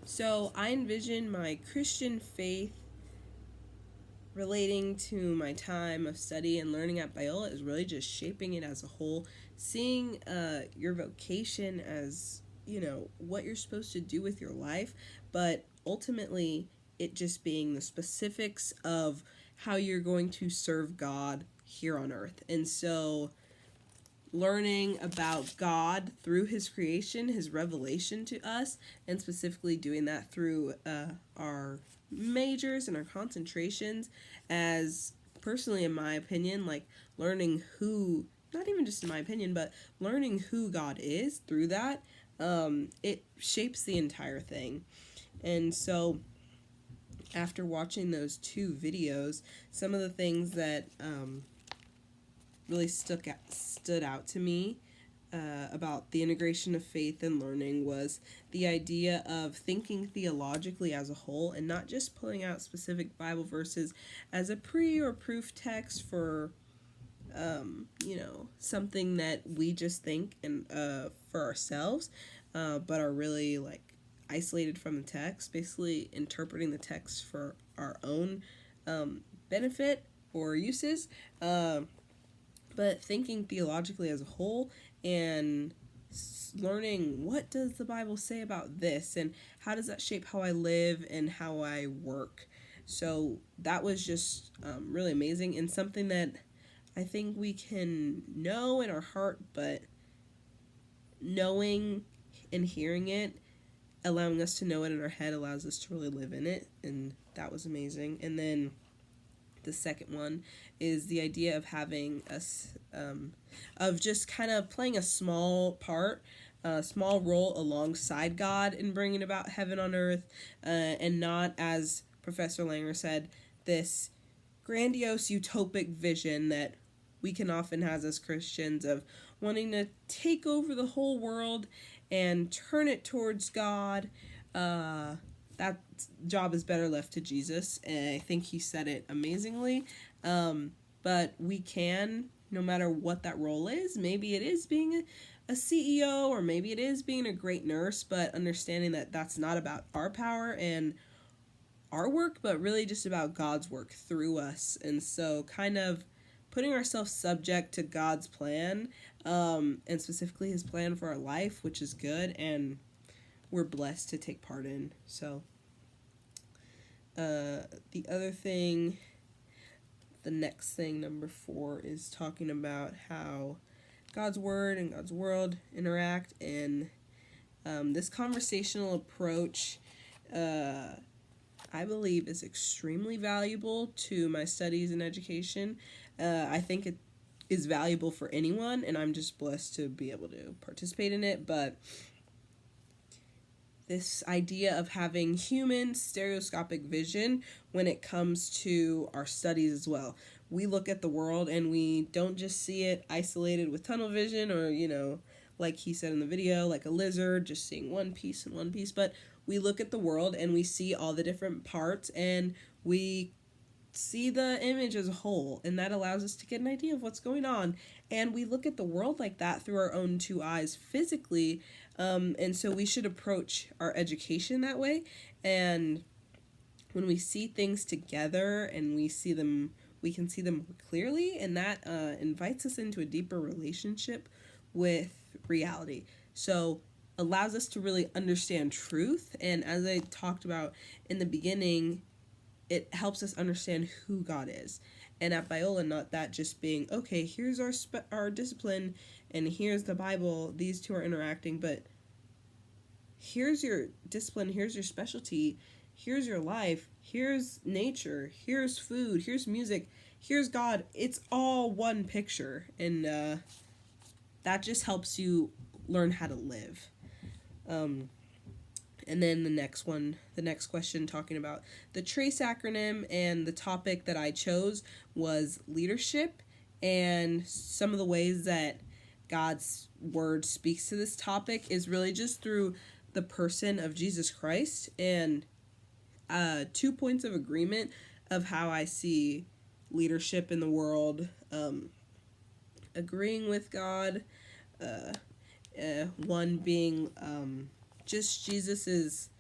So I envision my Christian faith relating to my time of study and learning at Biola is really just shaping it as a whole, seeing your vocation as, what you're supposed to do with your life, but ultimately it just being the specifics of how you're going to serve God here on earth. And so learning about God through his creation, his revelation to us, and specifically doing that through our majors and our concentrations, as personally, in my opinion, like learning who, not even just in my opinion, but learning who God is through that, it shapes the entire thing. And so after watching those two videos, some of the things that really stood out to me about the integration of faith and learning was the idea of thinking theologically as a whole and not just pulling out specific Bible verses as a pre or proof text for something that we just think and for ourselves, but are really like isolated from the text, basically interpreting the text for our own benefit or uses. But thinking theologically as a whole and learning what does the Bible say about this and how does that shape how I live and how I work. So that was just really amazing and something that I think we can know in our heart, but knowing and hearing it, allowing us to know it in our head allows us to really live in it, and that was amazing. And then the second one is the idea of having us of just kind of playing a small part, a small role alongside God in bringing about heaven on earth, and not, as Professor Langer said, this grandiose utopic vision that we can often have as Christians of wanting to take over the whole world and turn it towards God. That job is better left to Jesus, and I think he said it amazingly. But we can, no matter what that role is, maybe it is being a CEO, or maybe it is being a great nurse, but understanding that that's not about our power and our work, but really just about God's work through us. And so kind of putting ourselves subject to God's plan, and specifically his plan for our life, which is good, and we're blessed to take part in. So the other thing, the next thing, number 4, is talking about how God's word and God's world interact, and this conversational approach I believe is extremely valuable to my studies and education. I think it is valuable for anyone, and I'm just blessed to be able to participate in it. But this idea of having human stereoscopic vision when it comes to our studies as well. We look at the world and we don't just see it isolated with tunnel vision, or, like he said in the video, like a lizard just seeing one piece and one piece, but we look at the world and we see all the different parts and we see the image as a whole, and that allows us to get an idea of what's going on. And we look at the world like that through our own two eyes physically, and so we should approach our education that way. And when we see things together and we can see them more clearly, and that invites us into a deeper relationship with reality. So allows us to really understand truth, and as I talked about in the beginning, it helps us understand who God is. And at Biola, not that just being, okay, here's our discipline, and here's the Bible, these two are interacting, but here's your discipline, here's your specialty, here's your life, here's nature, here's food, here's music, here's God. It's all one picture, and that just helps you learn how to live. And then the next question, talking about the TRACE acronym, and the topic that I chose was leadership, and some of the ways that God's word speaks to this topic is really just through the person of Jesus Christ, and 2 points of agreement of how I see leadership in the world, agreeing with God, one being just Jesus's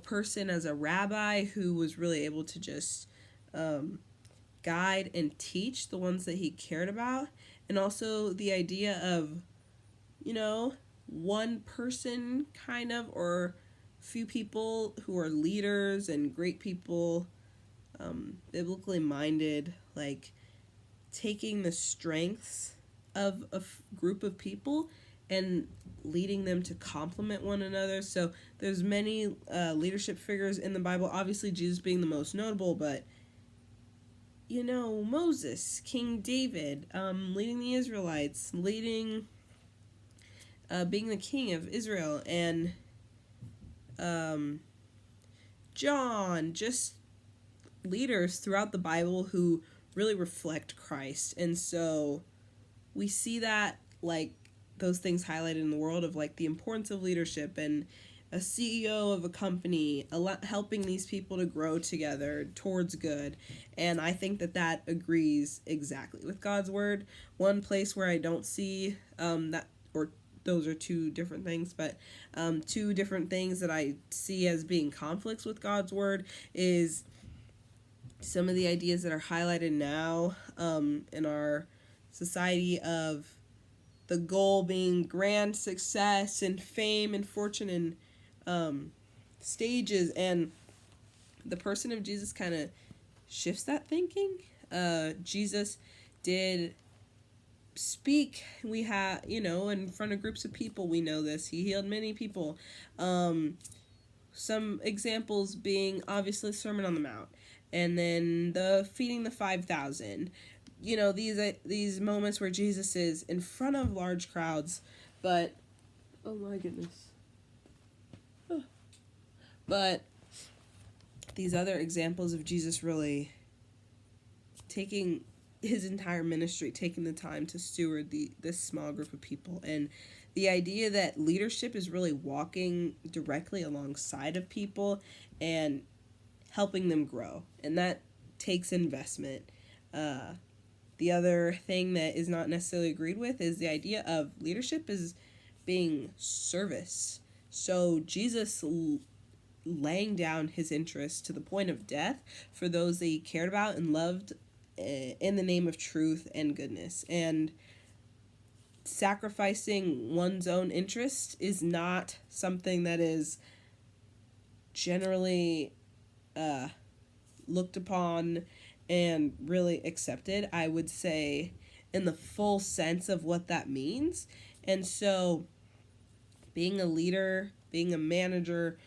person as a rabbi who was really able to just guide and teach the ones that he cared about. And also the idea of, one person kind of, or few people who are leaders and great people, biblically minded, like taking the strengths of a group of people and leading them to complement one another. So there's many leadership figures in the Bible, obviously Jesus being the most notable, but Moses, King David, leading the Israelites, being the king of Israel, and John, just leaders throughout the Bible who really reflect Christ. And so we see that, like, those things highlighted in the world of, like, the importance of leadership and a CEO of a company helping these people to grow together towards good. And I think that agrees exactly with God's word. One place where I don't see that, or those are two different things, but two different things that I see as being conflicts with God's word is some of the ideas that are highlighted now in our society of the goal being grand success and fame and fortune and stages, and the person of Jesus kind of shifts that thinking. Jesus did speak, we have, in front of groups of people, we know this. He healed many people. Some examples being obviously Sermon on the Mount, and then the feeding the 5,000. These moments where Jesus is in front of large crowds, but oh my goodness. But these other examples of Jesus really taking his entire ministry, taking the time to steward this small group of people, and the idea that leadership is really walking directly alongside of people and helping them grow, and that takes investment. The other thing that is not necessarily agreed with is the idea of leadership as being service. So Jesus laying down his interest to the point of death for those that he cared about and loved in the name of truth and goodness. And sacrificing one's own interest is not something that is generally looked upon and really accepted, I would say, in the full sense of what that means. And so being a leader, being a manager,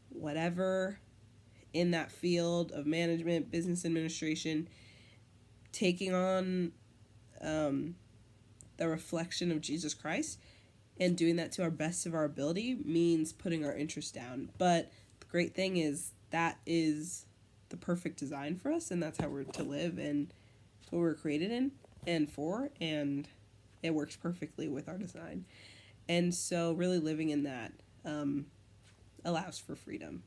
whatever in that field of management, business administration, taking on the reflection of Jesus Christ and doing that to our best of our ability means putting our interest down. But the great thing is that is the perfect design for us, and that's how we're to live, and it's what we're created in and for, and it works perfectly with our design. And so really living in that allows for freedom.